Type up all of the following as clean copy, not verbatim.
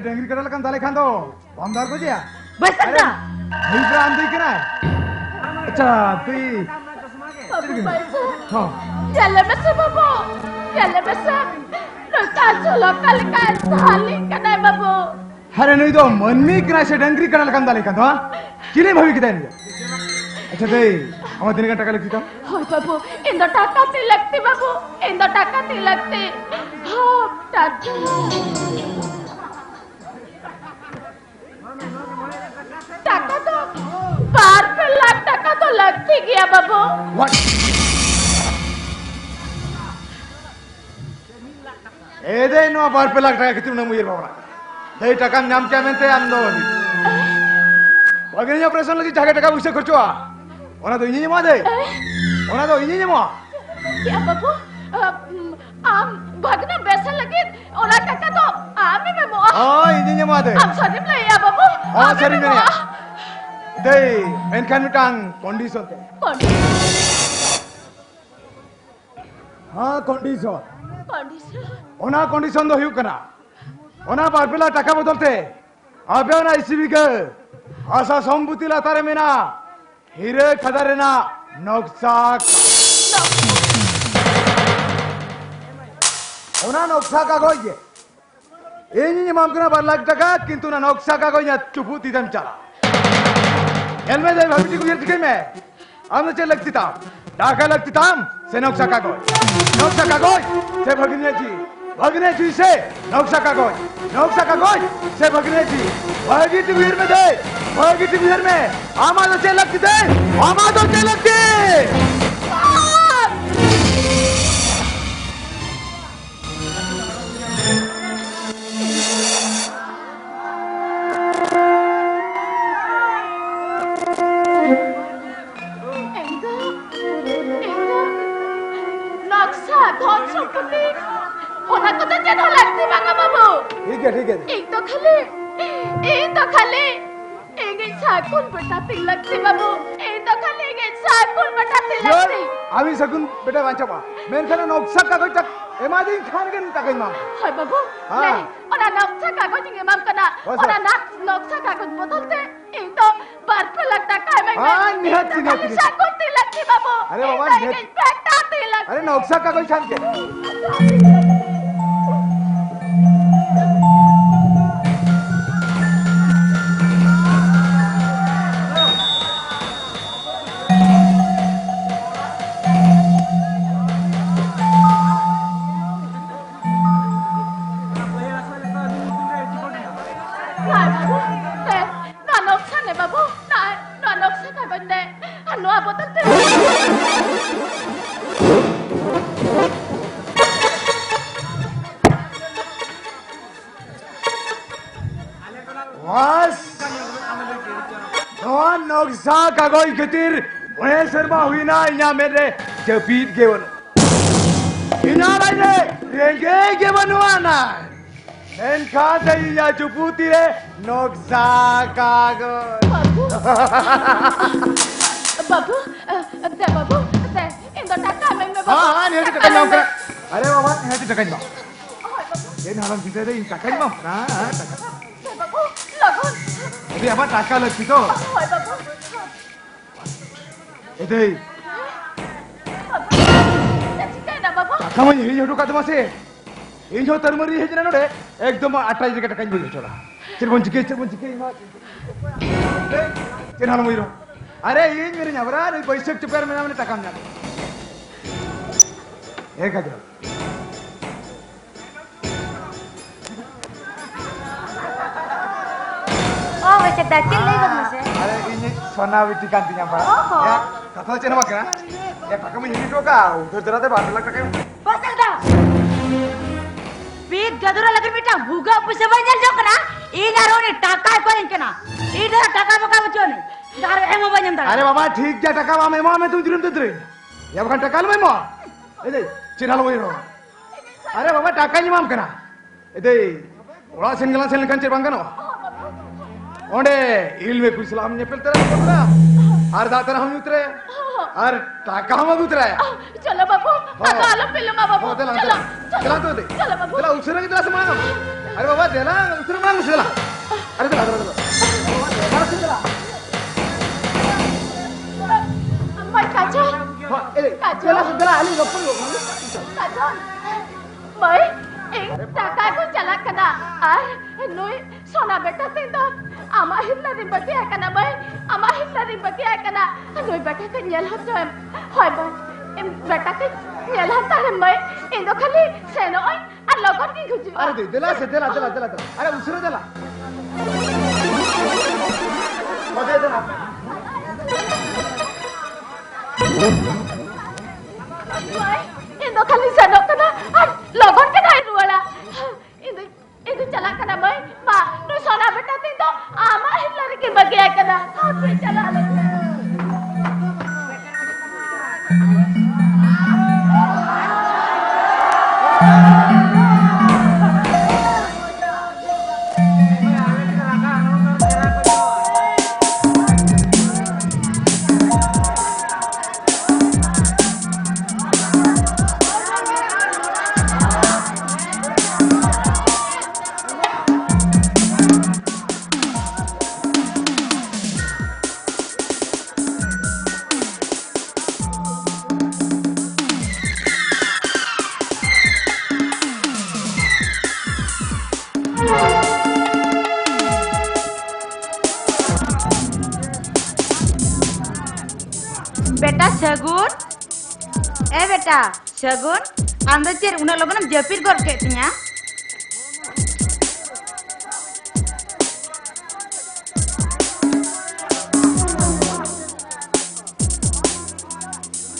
Dungaree कटल kan tale khan do bamdar ko jiya बस ना hei pran di kena acha tui ha चले बस बाबू चले बस रस्ता चलो कल का साली कना बाबू hare noi do manni kena se dungaree कटल kan tale khan do kile bhabi kita ni acha dei amar din ka taka likhi ta होय बाबू इंदो टाका ती लगती बाबू इंदो टाका ती लगती हाँ टाका टाका तो 12 लाख टाका तो लगती गया बाबू what dei no bar pe lakh taka kitu na muyir babra dei taka nyam kya mente amdo bagenya operation lagi jaga taka uise kharcho ona do ini ma dei ona do ini ma क्या बाबू आम भगना पैसा लगे ओला टका तो आमे में मो ha ini ma dei आम सरी में या बाबू ha sari me dei menkan mitang condition te ha condition ona condition do hiu kana ona barbela taka bodolte abe ona ICB ke asa sambuti la tare mena hire khadare na noksa ona noksa ka goye ini mam kana 12 lakh taka kintu na noksa ka goye chuputi dam chala elme dei bhabiti ko yerti me amne che lagti tam taka lagti tam se noksa ka goye se भगने जी से नौक्सा का गोय से भगने जी भागीट वीर में दे भागीट वीर में आमा तो लगती दे आमा तो लगती नक्शा धन संपत्ति होना तो जनो लगती बागा बाबू ठीक है एक तो खाली एक साकुन बेटा तिल लगती बाबू एक तो खाली एक साकुन बेटा तिल लगती अभी सकुन बेटा वांचा बा मेन खाना नौक्सा का कोई तक एमादी खान के तक इमाम हाय बाबू नहीं ओना नक्शा का कोई नहीं इमाम कना ओना नक्शा का कोई बदलते एक तो बार पे लगता का मैं हां निहत साकुन तिल लगती बाबू अरे बाबा निहत बेटा तिल लगती अरे नौक्सा का कोई छान के नौक्सा का कोई खतिर उन्हें शर्मा हुई ना इना मेरे जपीत के बनो इना राजे रेंगे के बनवाना नैन खा दई या चुपूती रे नौक्सा का बाबू दे इंदो टका में बाबू हां ने टका नाम कर अरे बाबा ने टका नाम ये नाम किसे दे टका नाम हां टका बाबू लगन अरे अब टका लगती तो हाय बाबू एदे चिकाना बाबू टका में ही जोटू का तमासे ये जो तरमरी है जना नोडे एकदम 28 के टका बोल छोड़ा चिरबन चिके चिन्हाल मोइरो अरे ये मेरे नवरा रे पैसे चुपेर में हमने टका ना एक हजार वैसे दाचिल नहीं करना से अरे ini सोना बिटी कांतिnya Pak ya kata cina mak ya टका में हिट होगा उधर जरा ते 12 लाख टका बस दा पीत गदुरा लगे बेटा भूगा पैसे बंजल जो कना ई नारोने टाका को इनकना ई जरा टाका बका बचो ने दार एमो बंजम दा अरे बाबा ठीक जा टका वा मेमा में तू जुरम दे या बखन टका ल मेमा ए दे चिनाल मोइरो अरे बाबा टका नि माम कना ए दे ओला सेन kan चिरबांगनो ओंडे इल्मे कुसलाम ने पेल तेरा बोलना आर दातर हम उतरे आर टाका हम उतरे चलो बाबू टाका लो पिलो बाबू चलो चला तो दे चला बाबू. त्याला उशिरा की त्याला माग अरे बाबा त्याला उशिरा माग उशिरा अरे चला चला Mai kacau. त्याला सुद्धा आली गप्प Kacau. Mai, kakak aku jalan kena. Noi, sona beta tinta. Ama hitla rimbati kena mai. Ama hitla rimbati kena. Noi beta ke nyel hat jam. Hoy boy. Beta ke nyel hat tare mai. Indo khali seno oi. Logon ki guju. अरे दे त्याला अरे उशिरा त्याला मध्ये त्याला Mai, indo khali seno kena. Logon ke dai ruala. Indo jalan kena mai. Ma, noi sona beta tinta. Ama hitla rimbati kena. Aku jalan lagi. बेटा शगुन बेटा शगुन anda cer una logan japir gor ketnya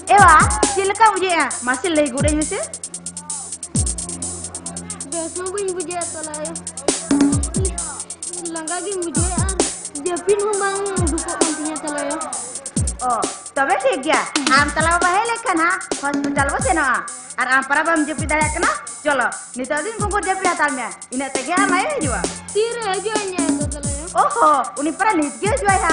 ewa silka mujhe masih lagi gureng sih Besok gue buje atalaye. Langga gi muje japin humang duko nantinya atalaye. oh तबे ठीक गया आम तलाव बहे लेखन हा हॉस्पिटल बसे ना और आम पर बम जपी दाया कना चलो नितो दिन को जपी हाताल में इने ते गया माय जुआ Tire aja nya atalaye. ओहो उनी पर नित गया जुआ हा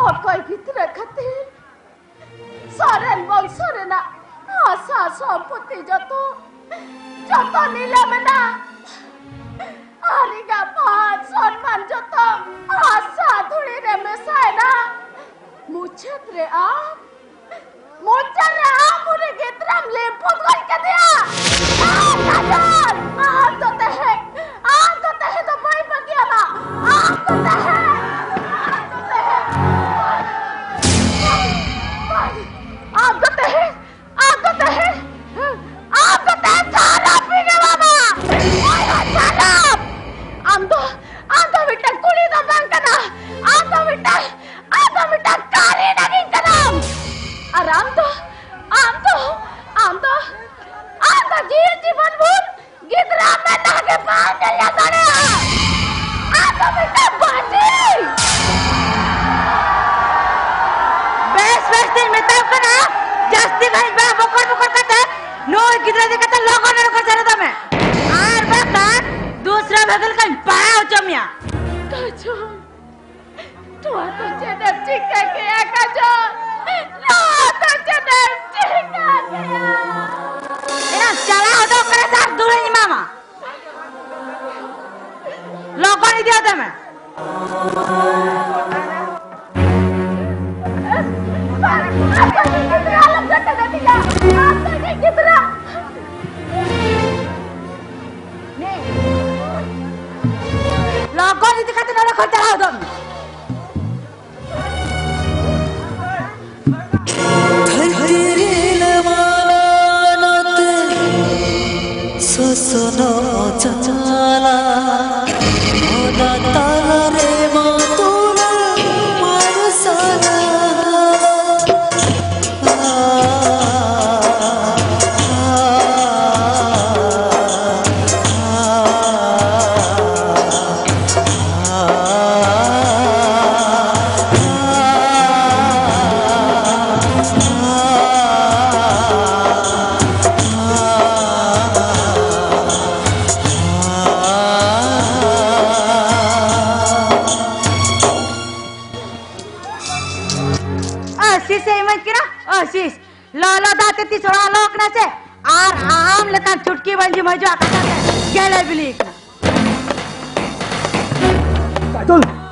Okoy gidra khatir. Soren bol sorena. Asa সম্পত্তি যত নিলাম না আরিগা পাঁচ সম্মান যত আশা ধুড়ি রে মেশায় না মুছরে মুরে গেতরাম লে পদল কে দিয়া আম তো হে তো মাই বাগিয়া না আম তো হে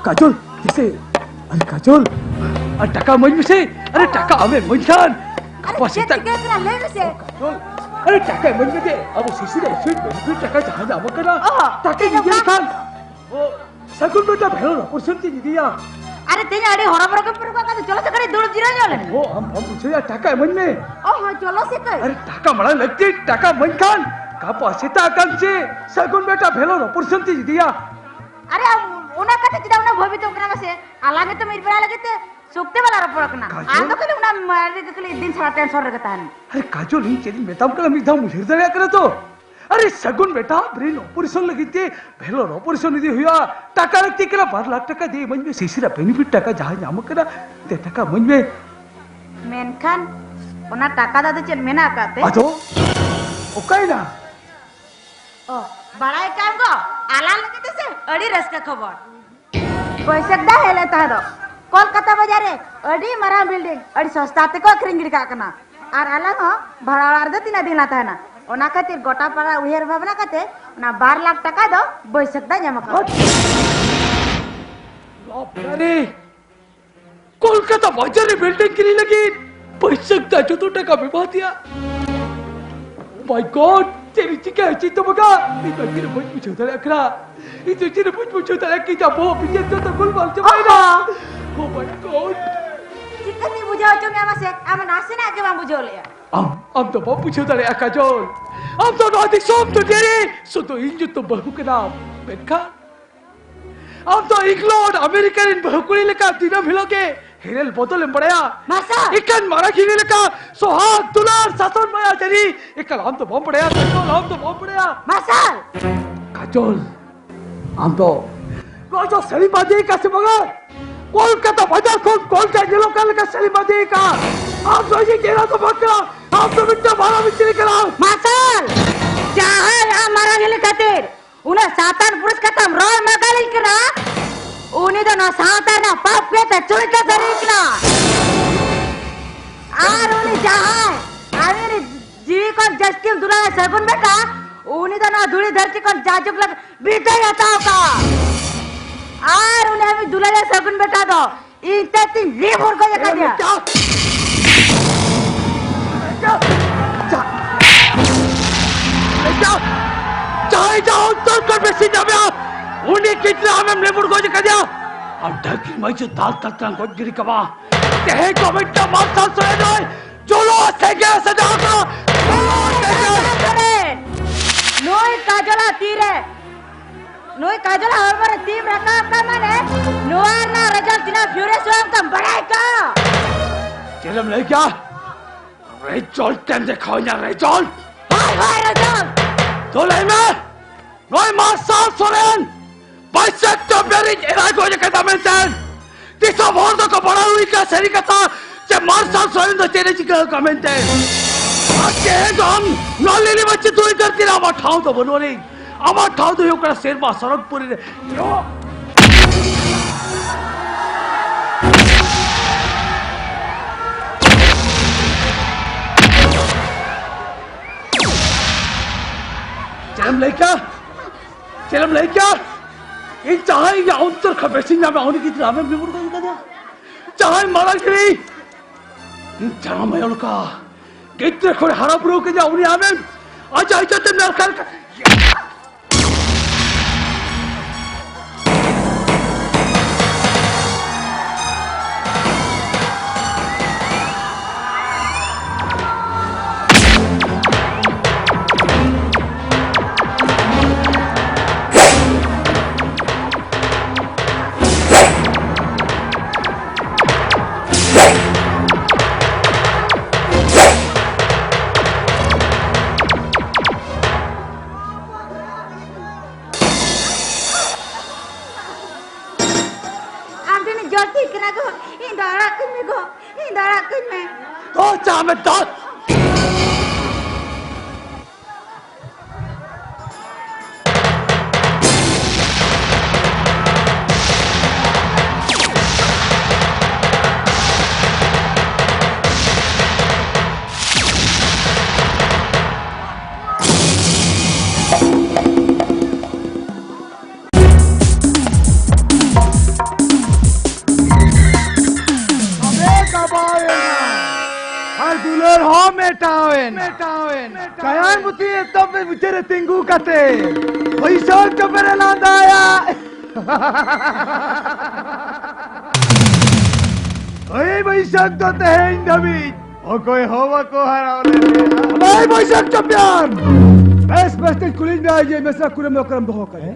काजल किसे अरे काजल अरे टाका मन में से अरे टाका हमें मनखान kapasitas अरे टाका मन में दे अब सीसी रे स्वीट बेनिफिट टाका जहां जा मकरा टाका निजे खान वो सकुल बेटा भेलो परसेंटेज दिया अरे तेने अरे हराबरा के पर का चलो से करे दूर जिरा जाले वो हम पूछे यार टाका मन में हां चलो से कर अरे टाका मला लगती टाका मनखान kapasitas kan से सकुल बेटा भेलो परसेंटेज दिया अरे उना कते जिदा उना भवित ओकरा से आलागे तो मेरे पर लगते सुक्ते वाला रपड़कना आ तो कले उना मारे के कले दिन सारा टेंशन रहता है अरे काजल ही चली मेताम कला मिधा मुझे दरिया करे तो अरे सगुन बेटा ब्रेन ऑपरेशन लगी थी भेलो ऑपरेशन यदि हुआ टाका लगती कला 12 लाख टाका दे मन में सीसीरा बेनिफिट टाका जहां जाम करा ते टाका मन में मेनखान उना टाका दादे चेन मेना काते अजो ओकाई ना ओ बड़ाई काम को आला लगते से अड़ी रस का खबर पैसा दा हेले तादो कोलकाता बाजारे अड़ी मरा बिल्डिंग अड़ी सस्ता ते को खरिंगिर का कना आर आला हो भाड़ा अर्ध तीन दिन लाता है ना ओना खातिर गोटा पारा उहेर भावना काते ना 12 लाख टाका दो बैसक दा जमा कर अरे कोलकाता बाजारे बिल्डिंग किनी लगी बैसक दा जो तो टाका विवाह दिया ओ माय गॉड तेरी चिका चित्त बगा इतो चिरे बुझ बुझोता अकरा इतो चिरे बुझ बुझोता की जा बो पिजे तो गुल बाल चबाइना ओ माय गॉड चिकनी बुझाओ तो मैं से हम नासे ना के बुझो ले हम तो बहुत बुझोता रे अकाजोल हम तो नोटिस सोम तो तेरे सो तो इंजु तो बहु के नाम बेखा हम तो इंग्लैंड अमेरिकन बहुकुड़ी लेका तीनों भिलोगे हिरेल बोतल में पड़या मासा इकन मारा खीने लेका सोहाग दुलार सासन माया तेरी इकल हम तो बम पड़या काजोल हम तो बम पड़या मासा काजोल हम तो जो सलीमादी का से मगर कोलकाता बाजार खोल कोलकाता जिलों का लेकर सलीमादी का आप तो ये तेरा तो बकरा आप तो बिट्टा भाड़ा बिच्ची निकला मासल जहां हमारा गेले खातिर उन्हें सातान पुरुष खत्म रोय मगालिल करा उन्हें उन्हीं ना साता ना पाप के ते चुलता सरीकला आर उन्हीं जहां आवेरी जीवी को जस्किम दुला सगुन बेटा उन्हीं ना धूली धरती को जाजुक लग बीते जाता का आर उन्हें भी दुला सगुन बेटा दो इनते तीन लीवर को ये कर दिया चाहे जाओ तो कर बेसी जावे उन्हीं कितना हमें लेबुर को कर दिया अब ढकी मैं जो दाल तक को गिरी कबा कहे को बेटा मार साल सोए जाए चलो से के सजा का नोई काजला तीरे नोई काजला और मारे टीम रखा का माने नोआर ना रजल तिना फ्यूरियस हुआ तो बड़ाई का चलम ले क्या रेचोल टेम दिखाओ ना रेचोल हाय हाय रजल तो ले मैं नोई मार साल सोरेन बाइसेट तो मेरी इराक हो जाए कहता मैं चैन किसा बोर्ड को बड़ा हुई का सही कथा जब मार साल सोरेन तो तेरे जी का कमेंट है आके हम नॉलेली बच्चे तू ही करती ना आमा ठाव तो बनो नहीं आमा ठाव तो यो कर शेर बा सड़क पूरी रे यो चलम लेकर इन चाहे या उत्तर खबेसिंग ना मैं आने की तरह में बिल्कुल नहीं कर दिया चाहे मारा करी इन चाहे मैं उनका कितने खोरे हरा पुरो के जाऊँ नहीं आवे आज आज तो मेरे ख्याल का तो चाहे मैं तो Kayan buti tap bicara tinggu kate. Paisa kepere landa ya. Hey paisa to tehin dabi. O koi hawa ko harawle. Hey paisa champion. Best kulin में आइए mesra कुरम लोकरम दो होकर है.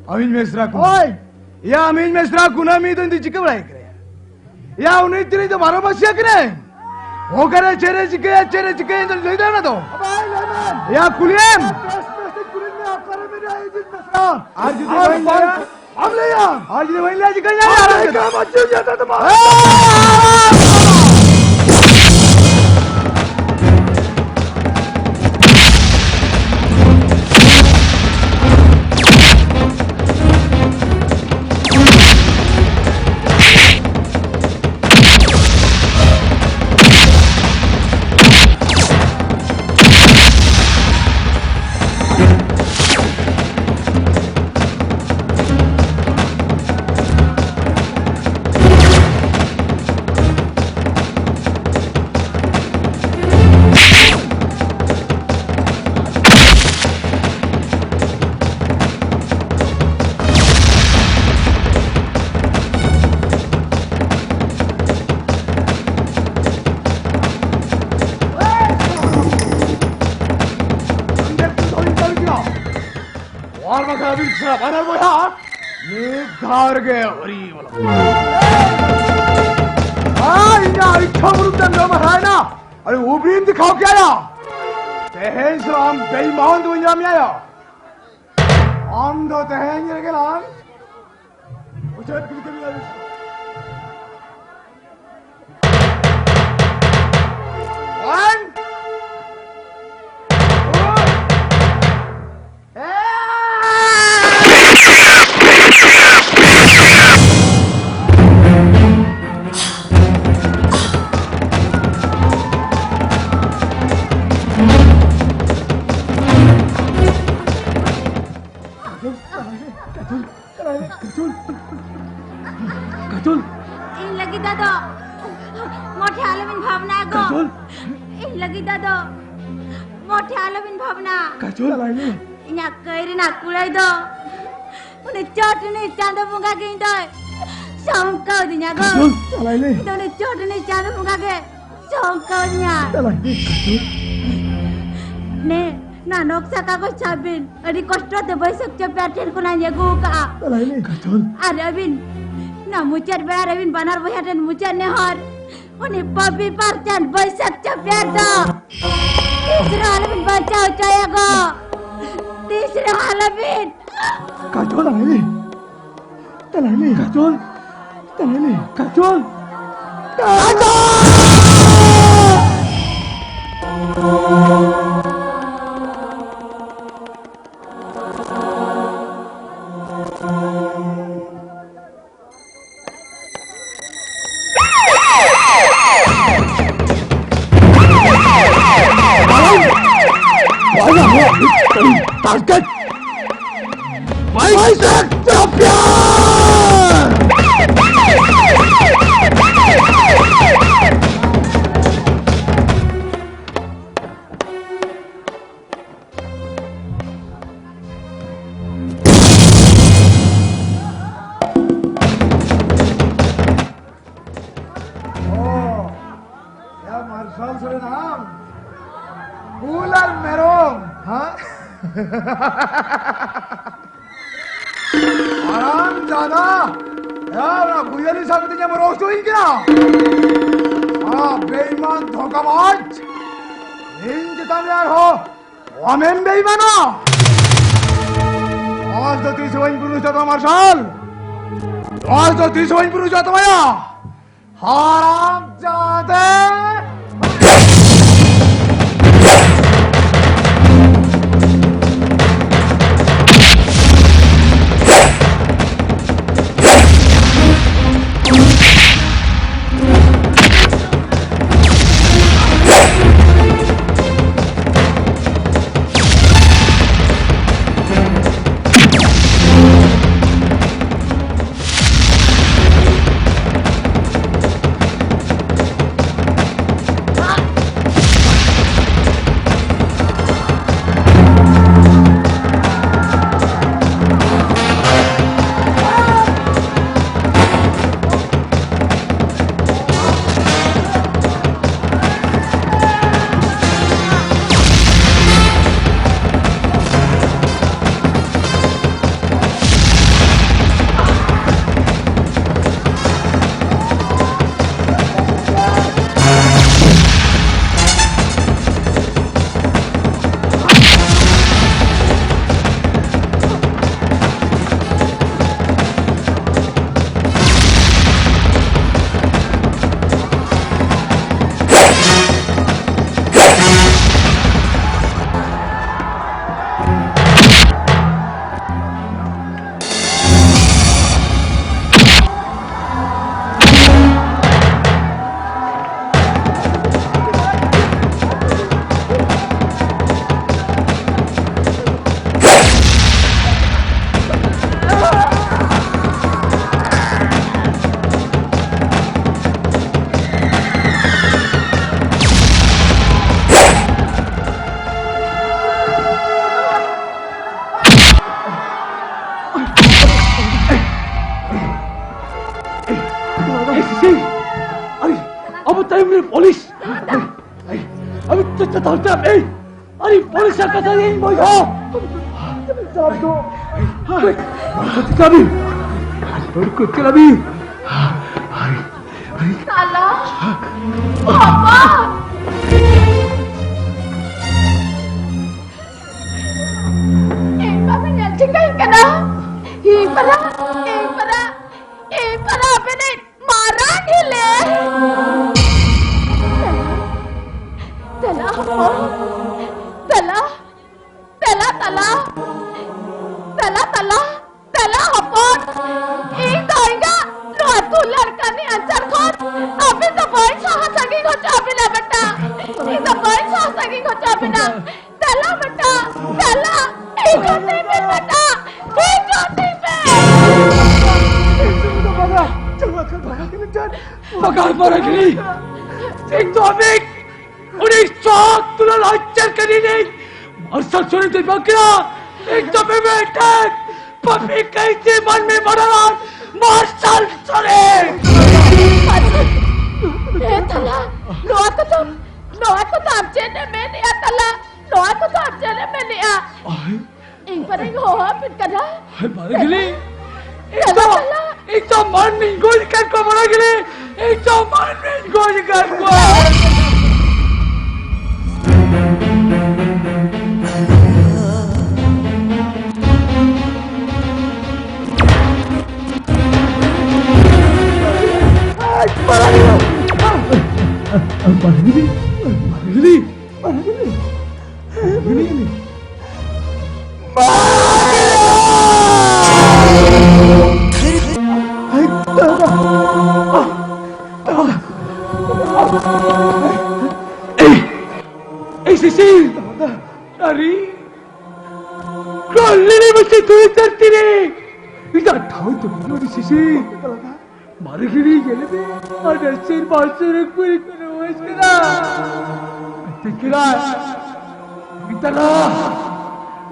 Amin mesra ku. Oy. Ya amin mesra ku ना मी तो इंदी चिके बड़ाई करे. या उन्हें इतनी तो मारो बसिया करे. वो करे चेरे चिके तो ले दे ना तो या कुलियम आज जो हम ले या आज जो वहीं ले चिके यार काम अच्छे जाता तुम्हारा बना बोला घर गए हरी बोला हाँ इन्हें इच्छा मुरुद्दन लो महाराज ना अरे वो भी दिखाओ क्या या तहन सलाम बेईमान तो इंजाम आया हम दो तहन ये के नाम उसे किसी के भी One मोठे आलबिन भावना Kacau lah ini. इन्या कइरी ना कुलाई दो उन्हें चटनी चांद मुंगा के इंदो सौंका दिन्या गो Kacau, salah ini. उन्हें चटनी चांद मुंगा के सौंका दिन्या Salah ini, kacau. ने ना नोक्सा का को चाबिन अड़ी कष्ट ते बैसक चे पैठन को ना येगु का Salah ini, kacau. अरे अबिन ना मुचर बेरा अबिन बनार बहटन मुचर ने हर उन्हें पपी परचन बैसक चे पैठ दो तीसरा आलबिन बचाओ चाहेगो तीसरा आलबिन Kacau lah ini. Salah ini, kacau. Salah ini, kacau. Target Bicep Champion! Oh, ya Marshal Surinam, Bulan Merong, huh? आराम ज्यादा यार गुजरी सकती है मरोज तो ही क्या हाँ बेईमान धोखाबाज इन जितना यार हो हमें बेईमान हो आज तो 30 वहीं पुरुष जाता मार्शल आज तो 30 वहीं पुरुष जाता भैया आराम ज्यादा Polis! Abi tetap eh! Ari polis yang kata ini boy ho! Sabdo! Kami! Berikut kami! Salah! Papa! Bapak nyalcingkan kena! Para apne marah gile! तला हपन एक दाइगा रोतु लड़का ने अंचर खोद अभी तो बॉय साहा सगी को चाबिना बेटा ये तो बॉय साहा सगी को चाबिना तला बेटा तला एक जोटी पे बेटा एक जोटी पे Bakar para kini एक तो अभी उन्हें शौक तुला लॉन्चर करी नहीं मार्शल सोने तो बकरा एक दफे में अटैक पपी कैसे मन में बड़ा मार्शल सोने Tala, no ako to amche ne meni tala, no ako to amche ne meni ing pareng ho pit kada. हाय मारे गिले एक तो मन में गोल कर को मारा गिले एक तो मन में गोल कर को मारा गिले Sisi, Ari, kau lele macam tu terti ni. Ida tahu tu ni Sisi. Mari kini gele be, ada sir balsur kurik kuruas kena. Tikira, kita lah.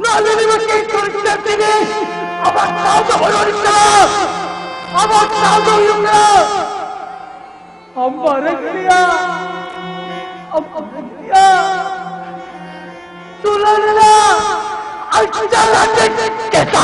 Nak lele macam tu terti ni. Abang tahu tu orang kita. Abang tahu tu orang kita. Ambar kaya. Ya. Sulalala, acara kita.